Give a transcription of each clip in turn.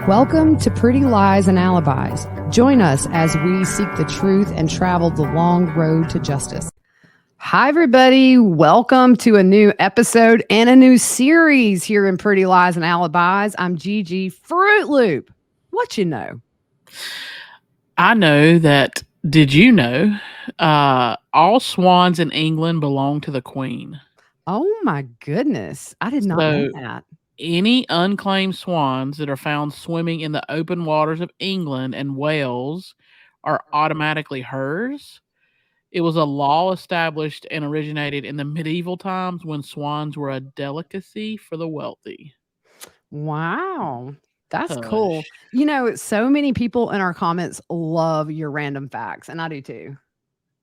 Welcome to Pretty Lies and Alibis. Join us as we seek the truth and travel the long road to justice. Hi, everybody. Welcome to a new episode and a new series here in Pretty Lies and Alibis. I'm Gigi Fruit Loop. What you know? I know that, did you know, all swans in England belong to the Queen. Oh, my goodness. I did not know that. Any unclaimed swans that are found swimming in the open waters of England and Wales are automatically hers. It was a law established and originated in the medieval times when swans were a delicacy for the wealthy. Wow. That's Hush. cool. You know, so many people in our comments love your random facts, and I do too.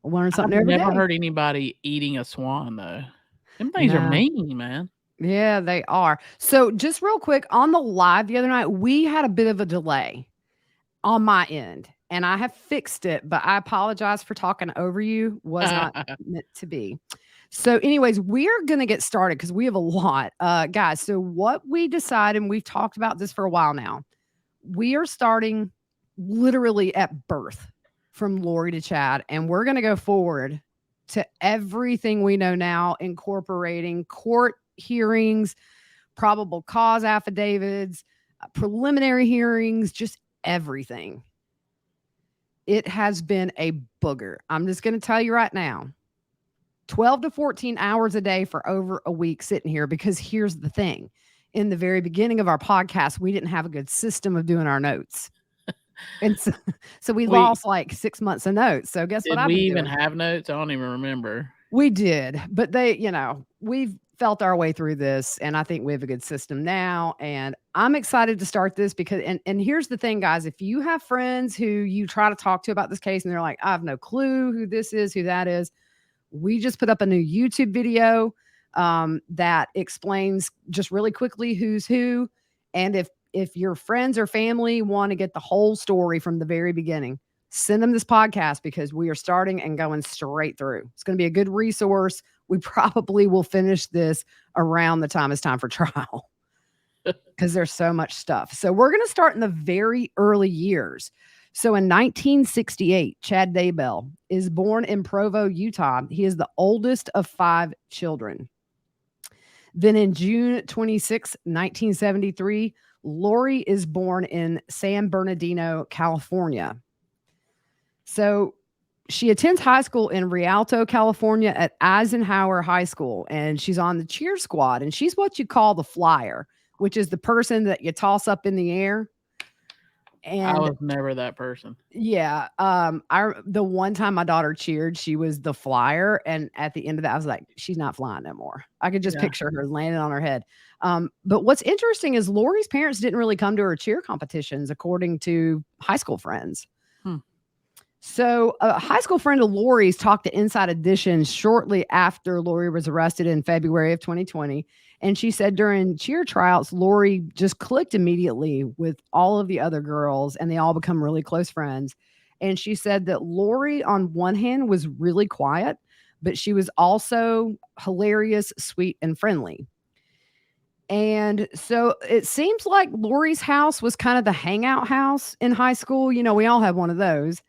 I learn something I've every never day. heard anybody eating a swan, though. Them things are No. mean, man. Yeah, they are. So just real quick, on the live the other night, we had a bit of a delay on my end, and I have fixed it, but I apologize for talking over you. Was not meant to be. So anyways, we're going to get started because we have a lot. Guys, so what we decided, and we've talked about this for a while now, we are starting literally at birth from Lori to Chad, and we're going to go forward to everything we know now, incorporating court hearings, probable cause affidavits, preliminary hearings, just everything. It has been a booger. I'm just going to tell you right now, 12 to 14 hours a day for over a week sitting here, because here's the thing. In the very beginning of our podcast, we didn't have a good system of doing our notes. And so we lost like 6 months of notes. So guess what I've been doing? Did we even have notes? I don't even remember. We did, but we've felt our way through this, and I think we have a good system now, and I'm excited to start this because, and here's the thing, guys, if you have friends who you try to talk to about this case and they're like, I have no clue who this is, who that is, we just put up a new YouTube video that explains just really quickly who's who, and if your friends or family want to get the whole story from the very beginning, send them this podcast because we are starting and going straight through. It's going to be a good resource. We probably will finish this around the time it's time for trial because there's so much stuff. So we're going to start in the very early years. So in 1968, Chad Daybell is born in Provo, Utah. He is the oldest of 5 children. Then in June 26, 1973, Lori is born in San Bernardino, California. So she attends high school in Rialto, California at Eisenhower High School, and she's on the cheer squad, and she's what you call the flyer, which is the person that you toss up in the air. And I was never that person. Yeah. The one time my daughter cheered, she was the flyer, and at the end of that, I was like, she's not flying no more. I could just picture her landing on her head. But what's interesting is Lori's parents didn't really come to her cheer competitions, according to high school friends. So a high school friend of Lori's talked to Inside Edition shortly after Lori was arrested in February of 2020. And she said during cheer tryouts, Lori just clicked immediately with all of the other girls, and they all become really close friends. And she said that Lori, on one hand, was really quiet, but she was also hilarious, sweet, and friendly. And so it seems like Lori's house was kind of the hangout house in high school. You know, we all had one of those.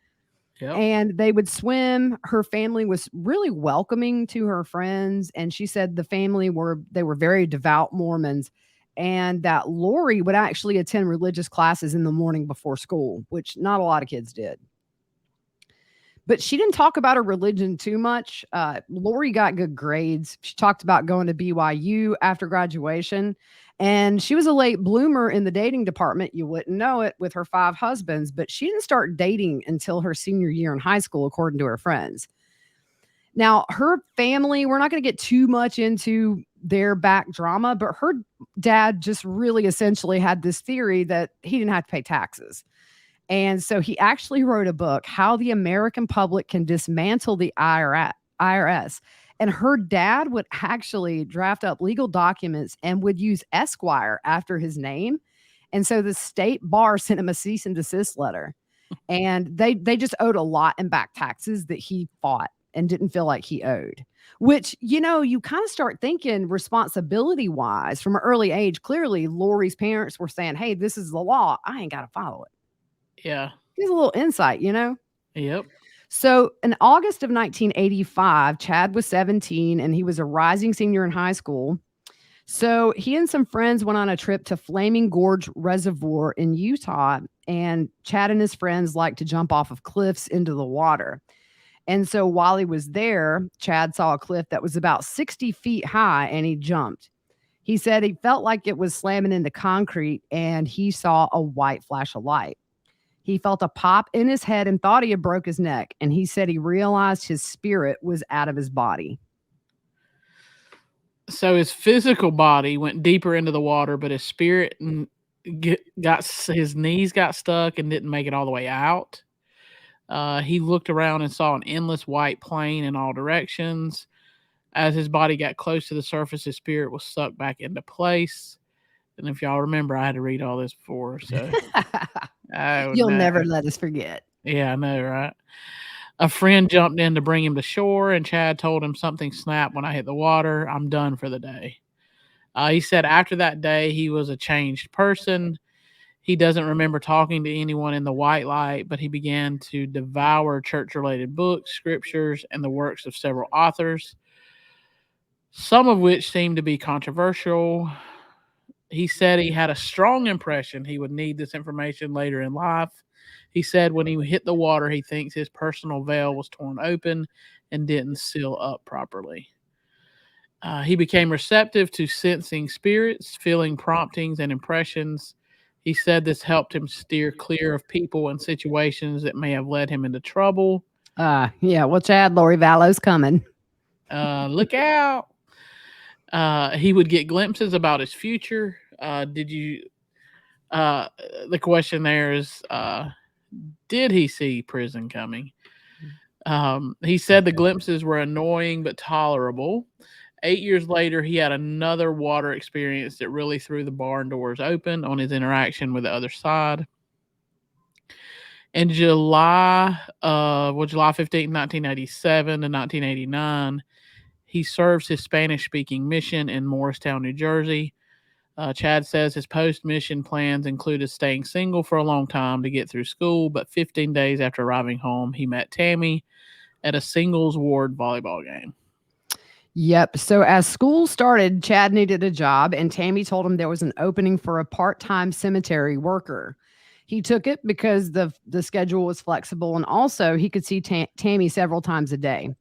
Yep. And they would swim. Her family was really welcoming to her friends. And she said the family were very devout Mormons, and that Lori would actually attend religious classes in the morning before school, which not a lot of kids did. But she didn't talk about her religion too much. Lori got good grades. She talked about going to BYU after graduation. And she was a late bloomer in the dating department. You wouldn't know it with her 5 husbands, but she didn't start dating until her senior year in high school, according to her friends. Now, her family, we're not going to get too much into their back drama, but her dad just really essentially had this theory that he didn't have to pay taxes. And so he actually wrote a book, How the American Public Can Dismantle the IRS. And her dad would actually draft up legal documents and would use Esquire after his name. And so the state bar sent him a cease and desist letter. And they just owed a lot in back taxes that he fought. and didn't feel like he owed. Which, you kind of start thinking responsibility wise from an early age. Clearly, Lori's parents were saying, hey, this is the law. I ain't got to follow it. Yeah. Gives a little insight, Yep. So in August of 1985, Chad was 17 and he was a rising senior in high school. So he and some friends went on a trip to Flaming Gorge Reservoir in Utah, and Chad and his friends liked to jump off of cliffs into the water. And so while he was there, Chad saw a cliff that was about 60 feet high and he jumped. He said he felt like it was slamming into concrete and he saw a white flash of light. He felt a pop in his head and thought he had broke his neck. And he said he realized his spirit was out of his body. So his physical body went deeper into the water, but his spirit his knees got stuck and didn't make it all the way out. He looked around and saw an endless white plain in all directions. As his body got close to the surface, his spirit was sucked back into place. And if y'all remember, I had to read all this before, so You'll never let us forget. Yeah, I know, right? A friend jumped in to bring him to shore, and Chad told him something snapped when I hit the water. I'm done for the day. He said after that day, he was a changed person. He doesn't remember talking to anyone in the white light, but he began to devour church-related books, scriptures, and the works of several authors, some of which seemed to be controversial. He said he had a strong impression he would need this information later in life. He said when he hit the water, he thinks his personal veil was torn open and didn't seal up properly. He became receptive to sensing spirits, feeling promptings and impressions. He said this helped him steer clear of people and situations that may have led him into trouble. Yeah, well, Chad, Lori Vallow's coming. Look out. He would get glimpses about his future. The question there is, did he see prison coming? He said the glimpses were annoying but tolerable. 8 years later, he had another water experience that really threw the barn doors open on his interaction with the other side. In July 15, 1987 to 1989, he serves his Spanish-speaking mission in Morristown, New Jersey. Chad says his post-mission plans included staying single for a long time to get through school, but 15 days after arriving home, he met Tammy at a singles ward volleyball game. Yep. So as school started, Chad needed a job, and Tammy told him there was an opening for a part-time cemetery worker. He took it because the schedule was flexible, and also he could see Tammy several times a day.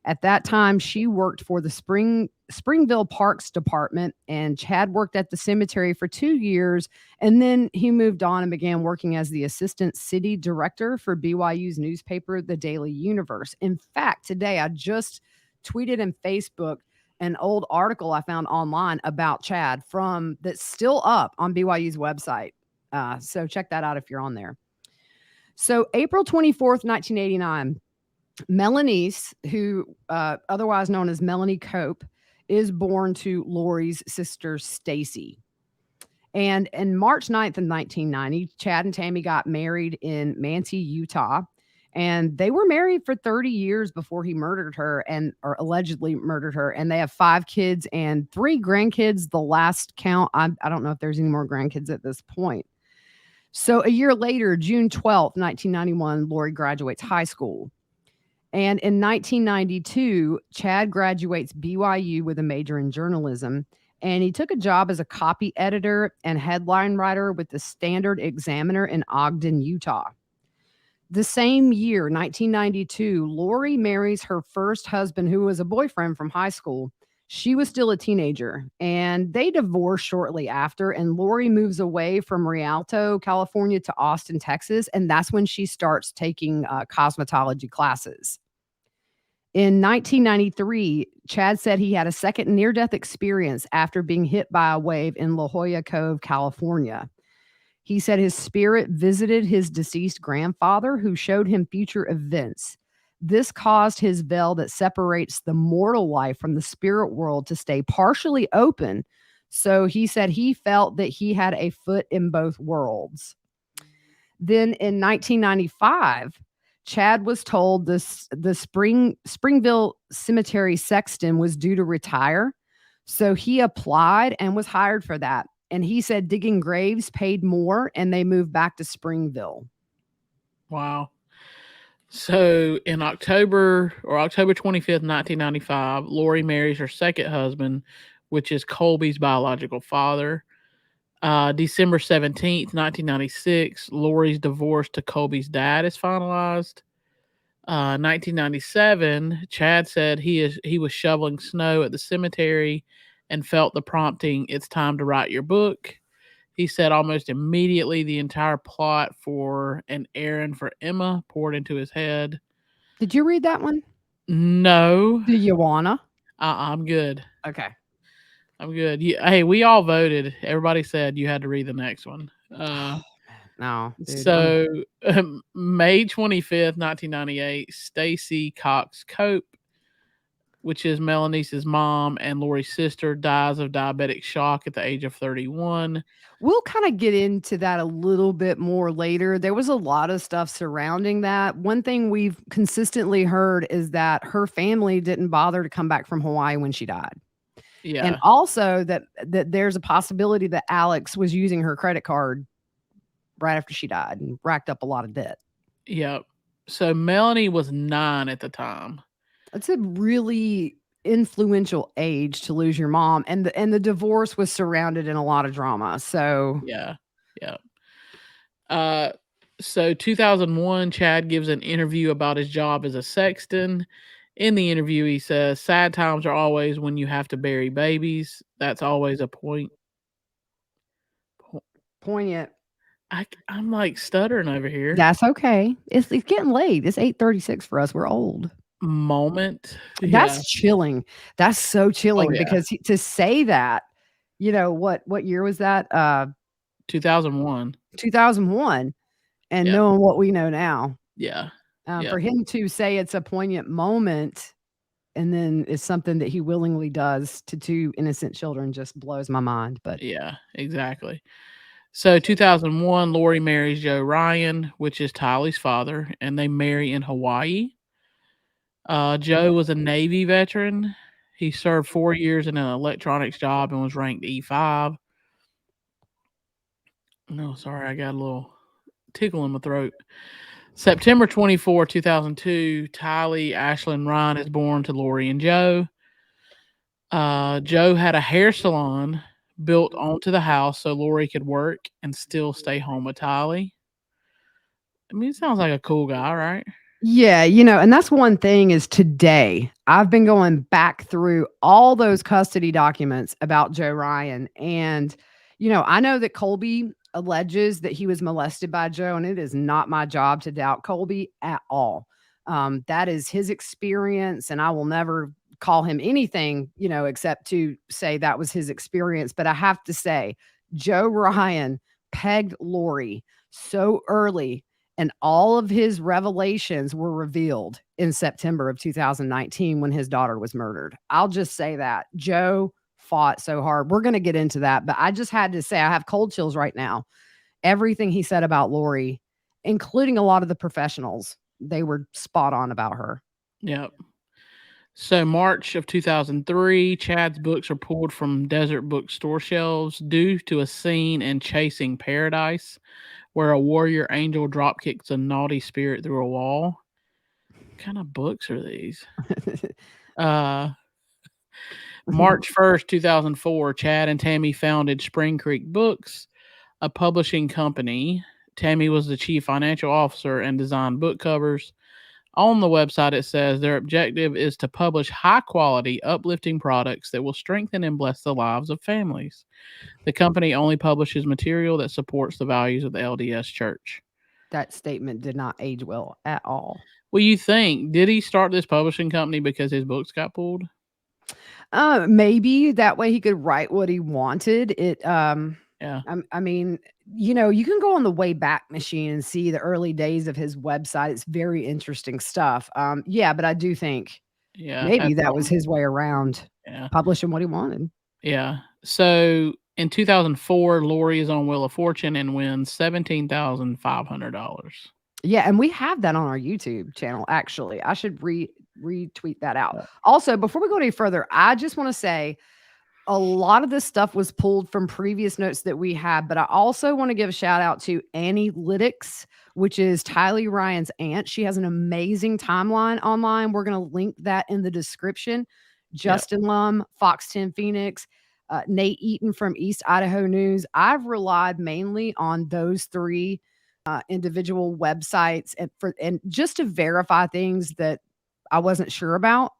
At that time, she worked for the Springville Parks Department, and Chad worked at the cemetery for 2 years, and then he moved on and began working as the assistant city director for BYU's newspaper, The Daily Universe. In fact, today I just tweeted and Facebook an old article I found online about Chad that's still up on BYU's website. So check that out if you're on there. So April 24th, 1989, Melanice, who otherwise known as Melanie Cope, is born to Lori's sister, Stacy. And in March 9th of 1990, Chad and Tammy got married in Manti, Utah. And they were married for 30 years before he murdered her or allegedly murdered her. And they have 5 kids and 3 grandkids. The last count, I don't know if there's any more grandkids at this point. So a year later, June 12th, 1991, Lori graduates high school. And in 1992, Chad graduates BYU with a major in journalism, and he took a job as a copy editor and headline writer with the Standard Examiner in Ogden, Utah. The same year, 1992, Lori marries her first husband, who was a boyfriend from high school. She was still a teenager, and they divorced shortly after, and Lori moves away from Rialto, California to Austin, Texas, and that's when she starts taking cosmetology classes. In 1993, Chad said he had a second near-death experience after being hit by a wave in La Jolla Cove, California. He said his spirit visited his deceased grandfather, who showed him future events. This caused his veil that separates the mortal life from the spirit world to stay partially open. So he said he felt that he had a foot in both worlds. Then in 1995, Chad was told the Springville Cemetery sexton was due to retire, so he applied and was hired for that. And he said digging graves paid more, and they moved back to Springville. Wow. So in October 25th, 1995, Lori marries her second husband, which is Colby's biological father. December 17th, 1996, Lori's divorce to Colby's dad is finalized. 1997, Chad said he was shoveling snow at the cemetery and felt the prompting, "It's time to write your book." He said almost immediately the entire plot for An Errand for Emma poured into his head. Did you read that one? No, Do you wanna? I'm good. Okay. I'm good. Hey, we all voted. Everybody said you had to read the next one. No, dude. So May 25th, 1998, Stacy Cox Cope, which is Melanie's mom and Lori's sister, dies of diabetic shock at the age of 31. We'll kind of get into that a little bit more later. There was a lot of stuff surrounding that. One thing we've consistently heard is that her family didn't bother to come back from Hawaii when she died. And Yeah. also that there's a possibility that Alex was using her credit card right after she died and racked up a lot of debt. Yep. So Melanie was 9 at the time. It's a really influential age to lose your mom, and the divorce was surrounded in a lot of drama. So Yeah. Yeah. So 2001, Chad gives an interview about his job as a sexton. In the interview, he says, "Sad times are always when you have to bury babies. That's always a poignant. I'm like stuttering over here. That's okay. It's getting late. It's 8:36 for us. We're old. Moment. Yeah. That's chilling. That's so chilling Oh, yeah. because to say that, what year was that? 2001. 2001, and Yeah. knowing what we know now. Yeah. Yeah. For him to say it's a poignant moment, and then it's something that he willingly does to 2 innocent children just blows my mind, but Yeah, exactly. So 2001, Lori marries Joe Ryan, which is Tylee's father, and they marry in Hawaii. Joe was a Navy veteran. He served 4 years in an electronics job and was ranked E5. No, sorry, I got a little tickle in my throat. September 24, 2002, Tylee Ashlyn Ryan is born to Lori and Joe. Joe had a hair salon built onto the house so Lori could work and still stay home with Tylee. I mean, it sounds like a cool guy, right? yeah, and that's one thing is today, I've been going back through all those custody documents about Joe Ryan, and, I know that Colby alleges that he was molested by Joe, and it is not my job to doubt Colby at all. That is his experience, and I will never call him anything, except to say that was his experience, but I have to say, Joe Ryan pegged Lori so early, and all of his revelations were revealed in September of 2019 when his daughter was murdered. I'll just say that. Joe fought so hard. We're going to get into that, but I just had to say I have cold chills right now. Everything he said about Lori, including a lot of the professionals, they were spot on about her. Yep. So March of 2003, Chad's books are pulled from Desert Bookstore shelves due to a scene in Chasing Paradise where a warrior angel dropkicks a naughty spirit through a wall. What kind of books are these? March 1st, 2004, Chad and Tammy founded Spring Creek Books, a publishing company. Tammy was the chief financial officer and designed book covers. On the website, it says their objective is to publish high-quality, uplifting products that will strengthen and bless the lives of families. The company only publishes material that supports the values of the LDS Church. That statement did not age well at all. What do you think? Did he start this publishing company because his books got pulled? Maybe that way he could write what he wanted. Yeah. I mean, you can go on the Wayback Machine and see the early days of his website. It's very interesting stuff. Yeah, but I do think maybe that was his way around publishing what he wanted. Yeah. So in 2004, Lori is on Wheel of Fortune and wins $17,500. Yeah, and we have that on our YouTube channel, actually. I should retweet that out. Yeah. Also, before we go any further, I just want to say a lot of this stuff was pulled from previous notes that we had, but I also want to give a shout out to Annie Lytics, which is Tylee Ryan's aunt. She has an amazing timeline online. We're going to link that in the description. Yep. Justin Lum, Fox 10 Phoenix, Nate Eatan from East Idaho News. I've relied mainly on those three individual websites and just to verify things that I wasn't sure about.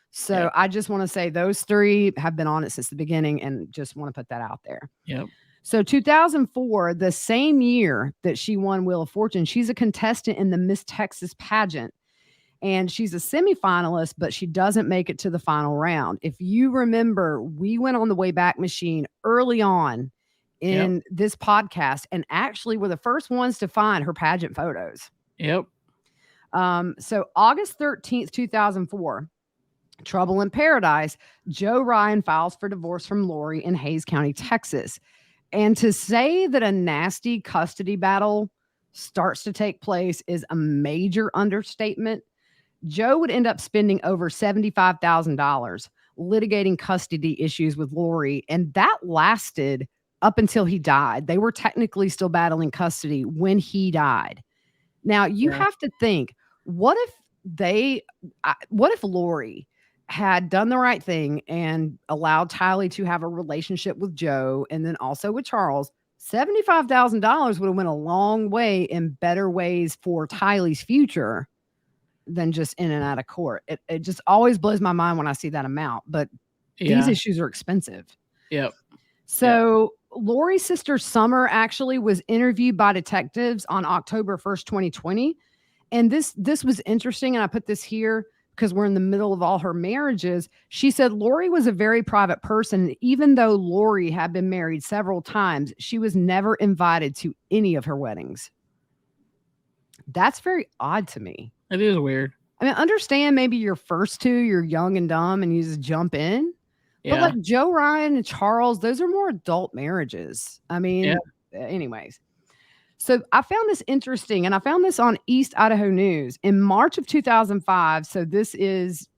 So Yep. I just want to say those three have been on it since the beginning and just want to put that out there. Yep. So 2004, the same year that she won Wheel of Fortune, she's a contestant in the Miss Texas pageant. And she's a semifinalist, but she doesn't make it to the final round. If you remember, we went on the Wayback Machine early on Yep. in this podcast and actually were the first ones to find her pageant photos. Yep. So August 13th, 2004, Trouble in Paradise, Joe Ryan files for divorce from Lori in Hays County, Texas. And to say that a nasty custody battle starts to take place is a major understatement. Joe would end up spending over $75,000 litigating custody issues with Lori, and that lasted up until he died. They were technically still battling custody when he died. Now, you Yeah. have to think, what if what if Lori had done the right thing and allowed Tylee to have a relationship with Joe and then also with Charles? $75,000 would have went a long way in better ways for Tylee's future than just in and out of court. It just always blows my mind when I see that amount, but these Yeah. issues are expensive. Yep. So Lori's sister Summer actually was interviewed by detectives on October 1st, 2020. And this was interesting. And I put this here because we're in the middle of all her marriages. She said Lori was a very private person. Even though Lori had been married several times, she was never invited to any of her weddings. That's very odd to me. It is weird. I mean, understand maybe your first two, you're young and dumb and you just jump in. But Yeah. like Joe Ryan and Charles, those are more adult marriages. I Yeah. mean, anyways. So I found this interesting, and I found this on East Idaho News in March of 2005. So this is,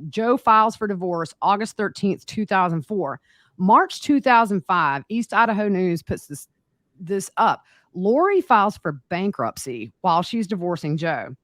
Joe files for divorce August 13th, 2004. March 2005, East Idaho News puts this up. Lori files for bankruptcy while she's divorcing Joe.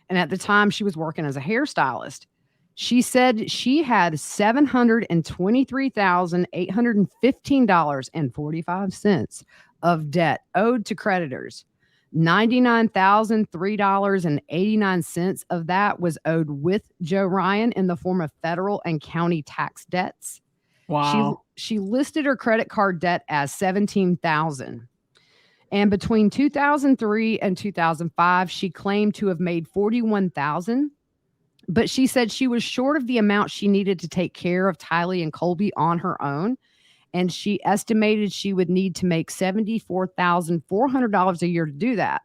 And at the time, she was working as a hairstylist. She said she had $723,815.45 of debt owed to creditors. $99,003.89 of that was owed with Joe Ryan in the form of federal and county tax debts. Wow. She listed her credit card debt as $17,000. And between 2003 and 2005, she claimed to have made $41,000. But she said she was short of the amount she needed to take care of Tylee and Colby on her own. And she estimated she would need to make $74,400 a year to do that.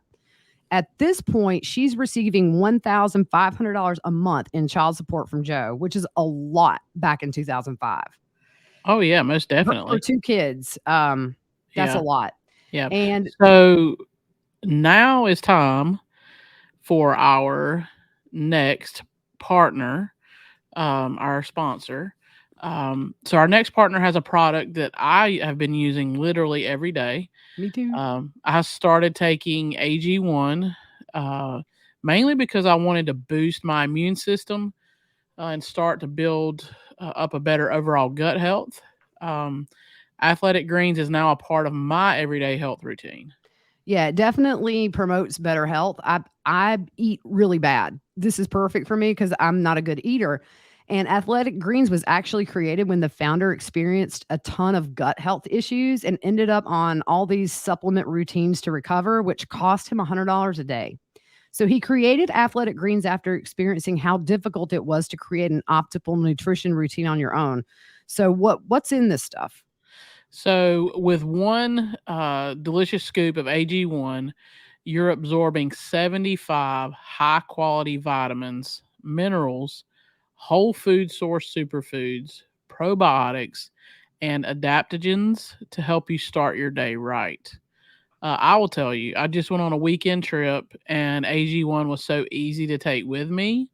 At this point, she's receiving $1,500 a month in child support from Joe, which is a lot back in 2005. Oh yeah, most For definitely. 2 kids, that's Yeah. a lot. Yeah. And So now is time for our next partner, our sponsor. So our next partner has a product that I have been using literally every day. me too. I started taking AG1 mainly because I wanted to boost my immune system and start to build up a better overall gut health. Athletic Greens is now a part of my everyday health routine. Yeah, it definitely promotes better health. I eat really bad. This is perfect for me because I'm not a good eater. And Athletic Greens was actually created when the founder experienced a ton of gut health issues and ended up on all these supplement routines to recover, which cost him $100 a day. So he created Athletic Greens after experiencing how difficult it was to create an optimal nutrition routine on your own. So what's in this stuff? So, with one delicious scoop of AG1, you're absorbing 75 high quality vitamins, minerals, whole food source superfoods, probiotics, and adaptogens to help you start your day right. I will tell you, I just went on a weekend trip, and AG1 was so easy to take with me.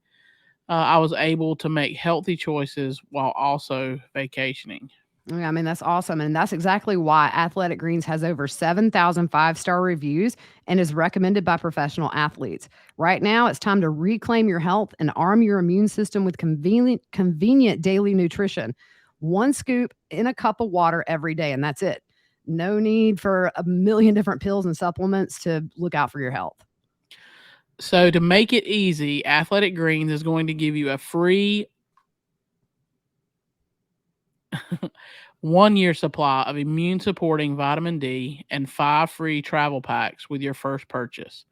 I was able to make healthy choices while also vacationing. Yeah, I mean, that's awesome. And that's exactly why Athletic Greens has over 7,000 five-star reviews and is recommended by professional athletes. Right now, it's time to reclaim your health and arm your immune system with convenient daily nutrition. One scoop in a cup of water every day, and that's it. No need for a million different pills and supplements to look out for your health. So, to make it easy, Athletic Greens is going to give you a free 1 year supply of immune supporting vitamin D and 5 free travel packs with your first purchase.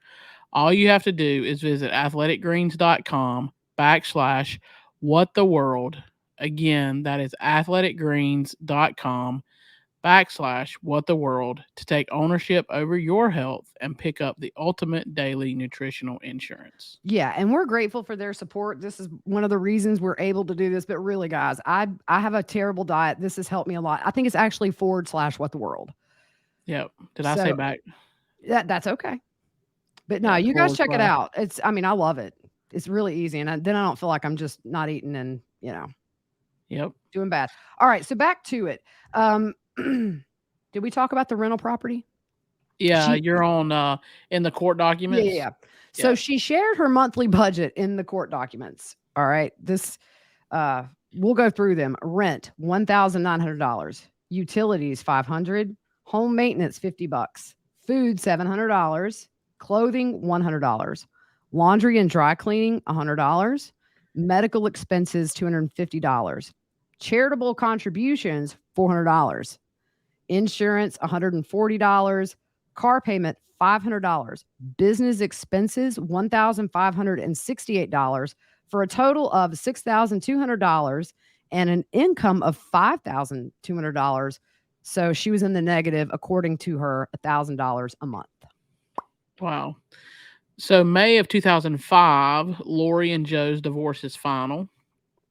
All you have to do is visit athleticgreens.com/whattheworld. Again, that is athleticgreens.com/whattheworld to take ownership over your health and pick up the ultimate daily nutritional insurance. Yeah, and we're grateful for their support. This is one of the reasons we're able to do this. But really, guys, I have a terrible diet. This has helped me a lot. I think it's actually / what the world. Yep. Did I say So back? that's okay. But no, Yeah, you guys forward check it slash. out. I mean, I love it. It's really easy, and then I don't feel like I'm just not eating and Yep. doing bad. All right, so back to it. Did we talk about the rental property? Yeah, She you're on in the court Yeah, yeah, documents. yeah. So Yep. she shared her monthly budget in the court documents. All right. We'll go through them. Rent, $1,900. Utilities, 500. Home maintenance, $50. Food, $700. Clothing, $100. Laundry and dry cleaning, $100. Medical expenses, $250. Charitable contributions, $400. Insurance, $140. Car payment, $500. Business expenses, $1,568 for a total of $6,200 and an income of $5,200. So she was in the negative, according to her, $1,000 a month. Wow. So May of 2005, Lori and Joe's divorce is final.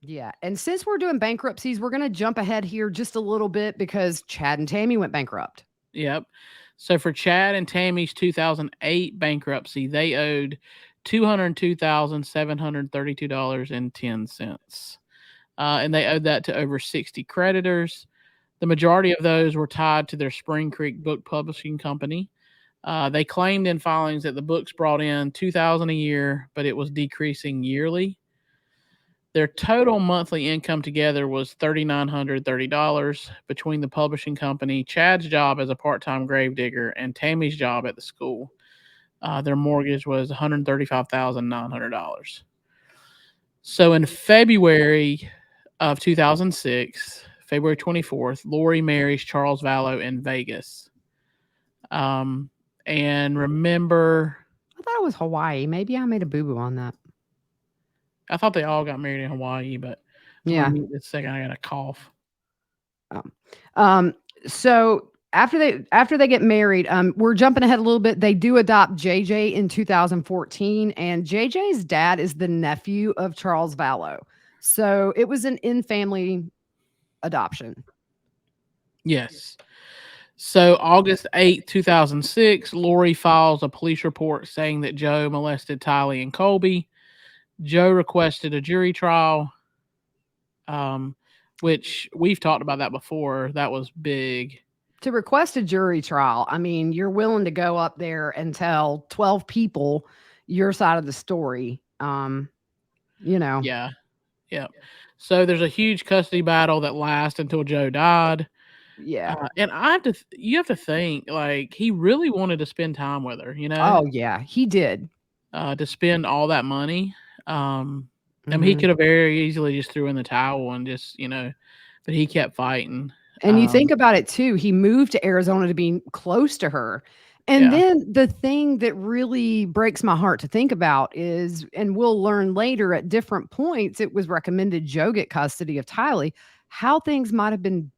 Yeah. And since we're doing bankruptcies, we're going to jump ahead here just a little bit because Chad and Tammy went bankrupt. Yep. So for Chad and Tammy's 2008 bankruptcy, they owed $202,732.10. And they owed that to over 60 creditors. The majority of those were tied to their Spring Creek book publishing company. They claimed in filings that the books brought in $2,000 a year, but it was decreasing yearly. Their total monthly income together was $3,930 between the publishing company, Chad's job as a part-time gravedigger, and Tammy's job at the school. Their mortgage was $135,900. So in February of 2006, February 24th, Lori marries Charles Vallow in Vegas. And remember, I thought it was Hawaii. Maybe I made a boo boo on that. I thought they all got married in Hawaii, but I'm Yeah. gonna mute this second. I got a cough. Um, um, so after they get married, we're jumping ahead a little bit. They do adopt JJ in 2014, and JJ's dad is the nephew of Charles Vallow. So it was an in-family adoption. Yes. So August 8th, 2006, Lori files a police report saying that Joe molested Tylee and Colby. Joe requested a jury trial, which we've talked about that before. That was big. To request a jury trial, I mean, you're willing to go up there and tell 12 people your side of the story. Yeah. Yeah. So there's a huge custody battle that lasts until Joe died. Yeah. And you have to think, like, he really wanted to spend time with her, Oh, yeah, he did. to spend all that money. I mean, he Mhm. could have very easily just threw in the towel and just, but he kept fighting. And you think about it too, he moved to Arizona to be close to her. And Yeah. then the thing that really breaks my heart to think about is, and we'll learn later at different points, it was recommended Joe get custody of Tylee. How things might have been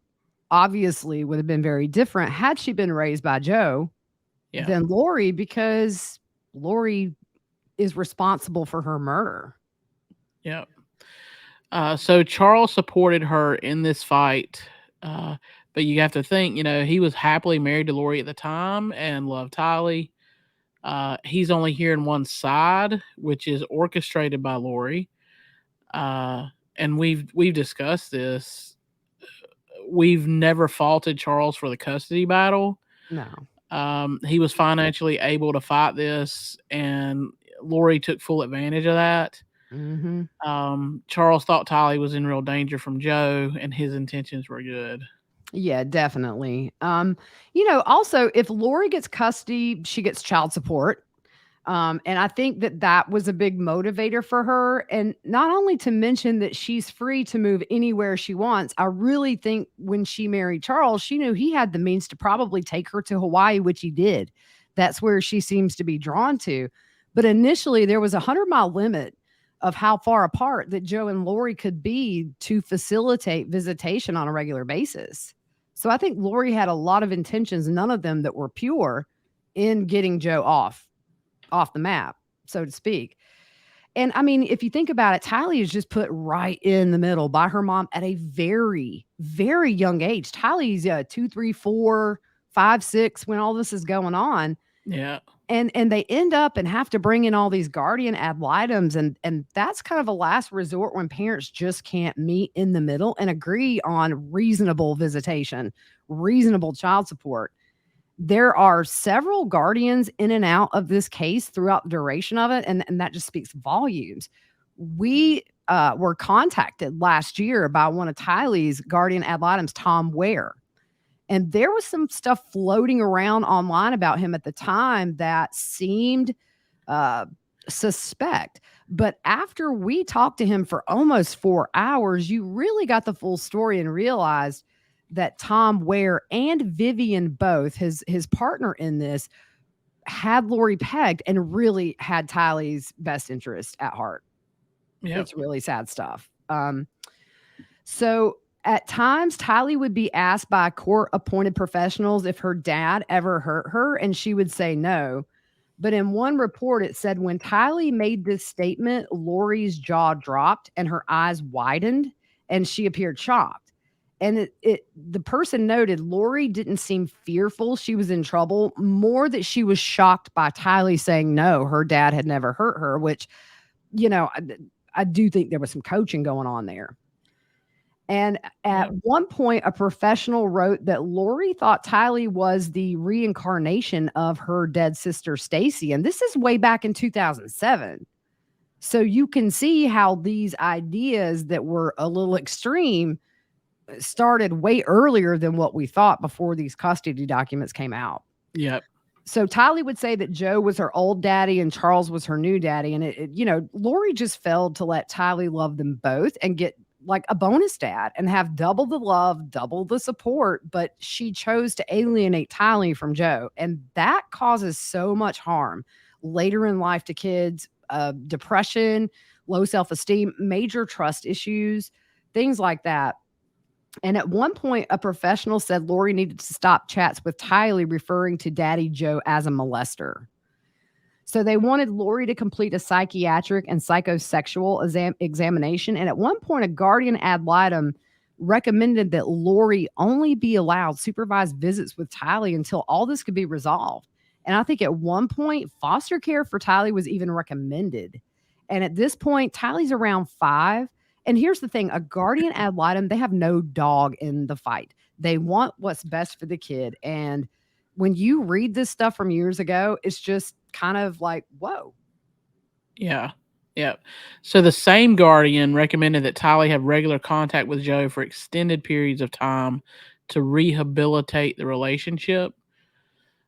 obviously would have been very different had she been raised by Joe Yeah. than Lori, because Lori is responsible for her murder. Yeah. So Charles supported her in this fight. But you have to think, he was happily married to Lori at the time and loved Tylee. He's only hearing one side, which is orchestrated by Lori. And we've discussed this. We've never faulted Charles for the custody battle. No. He was financially able to fight this, and Lori took full advantage of that. Mm-hmm. Charles thought Tylee was in real danger from Joe, and his intentions were good. Yeah, definitely. Also, if Lori gets custody, she gets child support. And I think that was a big motivator for her. And not only to mention that she's free to move anywhere she wants, I really think when she married Charles, she knew he had the means to probably take her to Hawaii, which he did. That's where she seems to be drawn to. But initially, there was a 100-mile limit of how far apart that Joe and Lori could be to facilitate visitation on a regular basis. So I think Lori had a lot of intentions, none of them that were pure, in getting Joe off the map, so to speak. And I mean, if you think about it, Tylee is just put right in the middle by her mom at a very, very young age. Tylee's 2, 3, 4, 5, 6 when all this is going on. Yeah. And they end up and have to bring in all these guardian ad litems, and that's kind of a last resort when parents just can't meet in the middle and agree on reasonable visitation, reasonable child support. There are several guardians in and out of this case throughout the duration of it, and that just speaks volumes. We were contacted last year by one of Tylee's guardian ad litems, Tom Ware. And there was some stuff floating around online about him at the time that seemed suspect. But after we talked to him for almost 4 hours, you really got the full story and realized that Tom Ware and Vivian both, his partner in this, had Lori pegged and really had Tylee's best interest at heart. Yep. It's really sad stuff. So at times, Tylee would be asked by court-appointed professionals if her dad ever hurt her, and she would say no. But in one report, it said when Tylee made this statement, Lori's jaw dropped and her eyes widened, and she appeared shocked. And the person noted Lori didn't seem fearful she was in trouble, more that she was shocked by Tylee saying no, her dad had never hurt her, which, I do think there was some coaching going on there. And at one point, a professional wrote that Lori thought Tylee was the reincarnation of her dead sister, Stacy. And this is way back in 2007. So you can see how these ideas that were a little extreme started way earlier than what we thought before these custody documents came out. Yep. So Tylee would say that Joe was her old daddy and Charles was her new daddy. And Lori just failed to let Tylee love them both and get like a bonus dad and have double the love, double the support, but she chose to alienate Tylee from Joe. And that causes so much harm later in life to kids, depression, low self-esteem, major trust issues, things like that. And at one point, a professional said Lori needed to stop chats with Tylee, referring to Daddy Joe as a molester. So they wanted Lori to complete a psychiatric and psychosexual examination. And at one point, a guardian ad litem recommended that Lori only be allowed supervised visits with Tylee until all this could be resolved. And I think at one point, foster care for Tylee was even recommended. And at this point, Tylee's around 5. And here's the thing, a guardian ad litem, they have no dog in the fight. They want what's best for the kid. And when you read this stuff from years ago, it's just kind of like, whoa. Yeah. Yeah. So the same guardian recommended that Tylee have regular contact with Joe for extended periods of time to rehabilitate the relationship.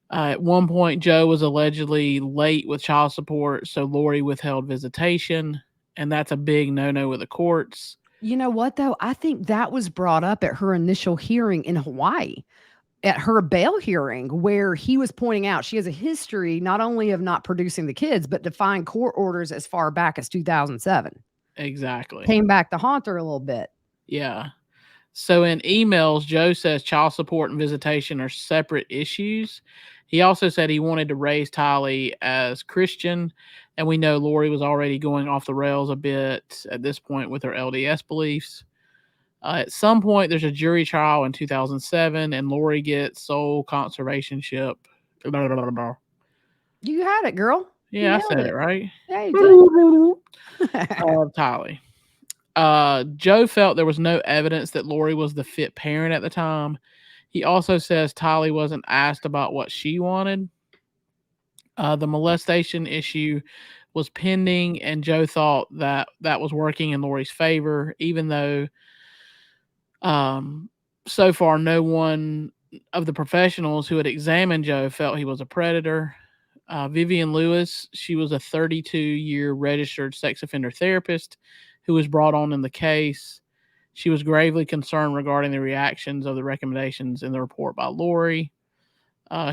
At one point, Joe was allegedly late with child support, so Lori withheld visitation, and that's a big no-no with the courts. You know what, though? I think that was brought up at her initial hearing in Hawaii, at her bail hearing, where he was pointing out she has a history not only of not producing the kids, but defying court orders as far back as 2007. Exactly. Came back to haunt her a little bit. Yeah. So in emails, Joe says child support and visitation are separate issues. He also said he wanted to raise Tylee as Christian, and we know Lori was already going off the rails a bit at this point with her LDS beliefs. At some point, there's a jury trial in 2007, and Lori gets sole conservationship. Blah, blah, blah, blah. You had it, girl. You Yeah, I said nailed it right. Yeah, you did. Tylee. Joe felt there was no evidence that Lori was the fit parent at the time. He also says Tylee wasn't asked about what she wanted. The molestation issue was pending, and Joe thought that that was working in Lori's favor, even though so far no one of the professionals who had examined Joe felt he was a predator. Vivian Lewis, she was a 32-year registered sex offender therapist who was brought on in the case. She was gravely concerned regarding the reactions of the recommendations in the report by Lori.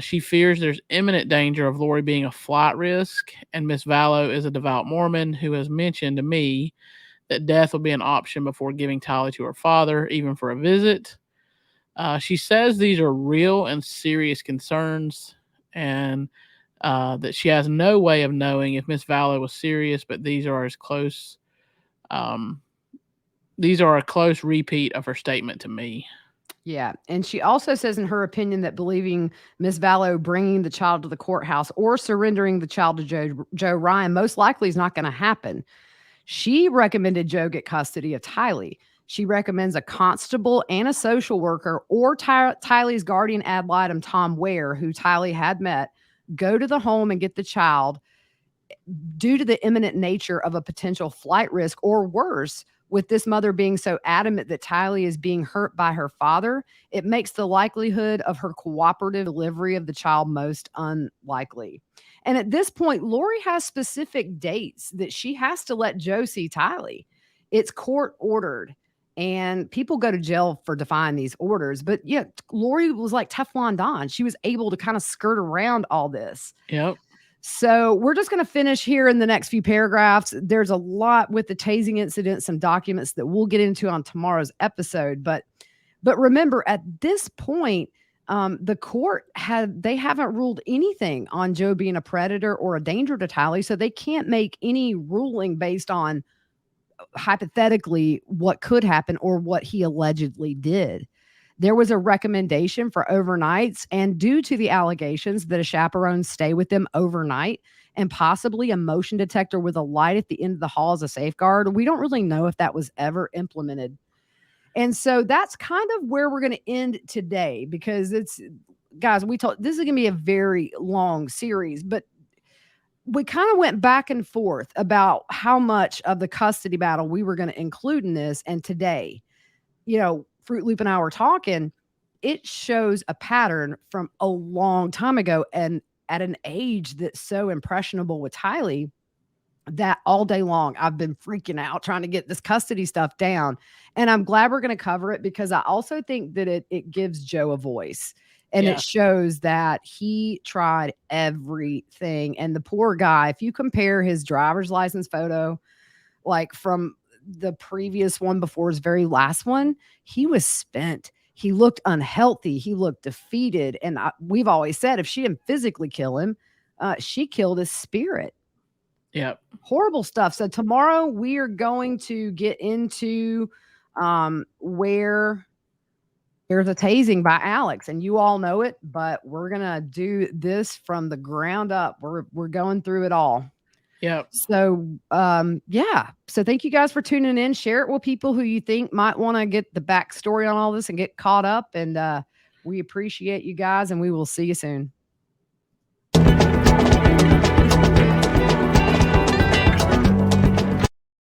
She fears there's imminent danger of Lori being a flight risk, and Miss Vallow is a devout Mormon who has mentioned to me that death will be an option before giving Tylee to her father, even for a visit. She says these are real and serious concerns, and that she has no way of knowing if Miss Vallow was serious, but these are as close. These are a close repeat of her statement to me. Yeah. And she also says in her opinion that believing Miss Vallow bringing the child to the courthouse or surrendering the child to Joe Ryan most likely is not going to happen. She recommended Joe get custody of Tylee. She recommends a constable and a social worker or Tylee's guardian ad litem, Tom Ware, who Tylee had met, go to the home and get the child due to the imminent nature of a potential flight risk, or worse, with this mother being so adamant that Tylee is being hurt by her father, it makes the likelihood of her cooperative delivery of the child most unlikely. And at this point, Lori has specific dates that she has to let Joe see Tylee. It's court ordered, and people go to jail for defying these orders. But yeah, Lori was like Teflon Don. She was able to kind of skirt around all this. Yep. So we're just going to finish here in the next few paragraphs. There's a lot with the tasing incident, some documents that we'll get into on tomorrow's episode. But remember, at this point, the court they haven't ruled anything on Joe being a predator or a danger to Tylee, so they can't make any ruling based on hypothetically what could happen or what he allegedly did. There was a recommendation for overnights, and due to the allegations that a chaperone stay with them overnight and possibly a motion detector with a light at the end of the hall as a safeguard, we don't really know if that was ever implemented. And so that's kind of where we're going to end today, because it's, guys, this is going to be a very long series, but we kind of went back and forth about how much of the custody battle we were going to include in this. And today, Fruit Loop and I were talking, it shows a pattern from a long time ago, and at an age that's so impressionable with Tylee that all day long I've been freaking out trying to get this custody stuff down. And I'm glad we're going to cover it, because I also think that it gives Joe a voice, and it shows that he tried everything. And the poor guy, if you compare his driver's license photo, like from the previous one before his very last one, he was spent. He looked unhealthy. He looked defeated. And we've always said if she didn't physically kill him, she killed his spirit. Yep. Horrible stuff. So tomorrow we are going to get into where there's a tasing by Alex, and you all know it, but we're going to do this from the ground up. We're going through it all. Yep. So, yeah. So thank you guys for tuning in. Share it with people who you think might want to get the backstory on all this and get caught up. And we appreciate you guys, and we will see you soon.